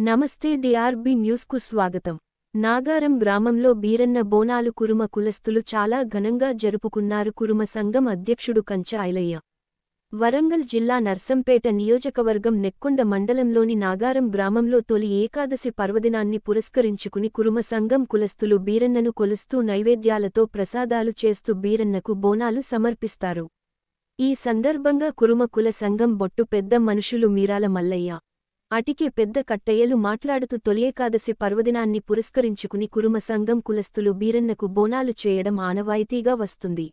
నమస్తే డిఆర్బి న్యూస్కు స్వాగతం. నాగారం గ్రామంలో బీరన్న బోనాలు కురుమ కులస్తులు చాలా ఘనంగా జరుపుకున్నారు. కురుమ సంఘం అధ్యక్షుడు కంచ ఐలయ్య. వరంగల్ జిల్లా నర్సంపేట నియోజకవర్గం నెక్కొండ మండలంలోని నాగారం గ్రామంలో తొలి ఏకాదశి పర్వదినాన్ని పురస్కరించుకుని కురుమ సంఘం కులస్తులు బీరన్నను కొలుస్తూ నైవేద్యాలతో ప్రసాదాలు చేస్తూ బీరన్నకు బోనాలు సమర్పిస్తారు. ఈ సందర్భంగా కురుమ కుల సంఘం బొట్టు పెద్ద మనుషులు మీరాల మల్లయ్య, అటికే పెద్ద కట్టయ్యలు మాట్లాడుతూ తొలియేకాదశి పర్వదినాన్ని పురస్కరించుకుని కురుమ సంఘం కులస్తులు బీరన్నకు బోనాలు చేయడం ఆనవాయితీగా వస్తుంది.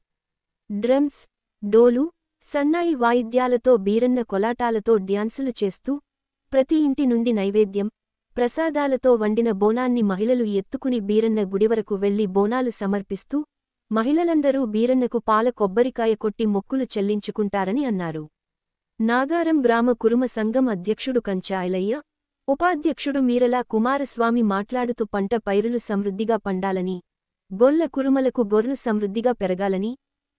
డ్రమ్స్, డోలు, సన్నాయి వాయిద్యాలతో బీరన్న కొలాటాలతో డ్యాన్సులు చేస్తూ ప్రతి ఇంటి నుండి నైవేద్యం, ప్రసాదాలతో వండిన బోనాన్ని మహిళలు ఎత్తుకుని బీరన్న గుడివరకు వెళ్లి బోనాలు సమర్పిస్తూ మహిళలందరూ బీరన్నకు పాల కొబ్బరికాయ కొట్టి మొక్కులు చెల్లించుకుంటారని అన్నారు. నాగారం గ్రామ కురుమ సంఘం అధ్యక్షుడు కంచ ఐలయ్య, ఉపాధ్యక్షుడు మీరల కుమారస్వామి మాట్లాడుతూ పంట పైరులు సమృద్ధిగా పండాలని, గొల్ల కురుమలకు గొర్రెలు సమృద్ధిగా పెరగాలని,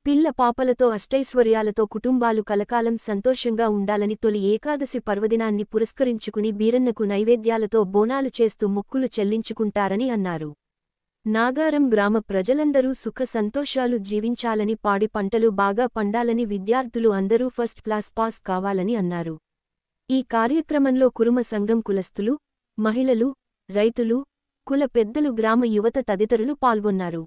పిల్ల పాపలతో అష్టైశ్వర్యాలతో కుటుంబాలు కలకాలం సంతోషంగా ఉండాలని తొలి ఏకాదశి పర్వదినాన్ని పురస్కరించుకుని బీరన్నకు నైవేద్యాలతో బోనాలు చేస్తూ మొక్కులు చెల్లించుకుంటారని అన్నారు. నాగారం గ్రామ ప్రజలందరూ సుఖ సంతోషాలు జీవించాలని, పాడి పంటలు బాగా పండాలని, విద్యార్థులు అందరూ ఫస్ట్ క్లాస్ పాస్ కావాలని అన్నారు. ఈ కార్యక్రమంలో కురుమ సంఘం కులస్తులు, మహిళలు, రైతులు, కుల పెద్దలు, గ్రామ యువత తదితరులు పాల్గొన్నారు.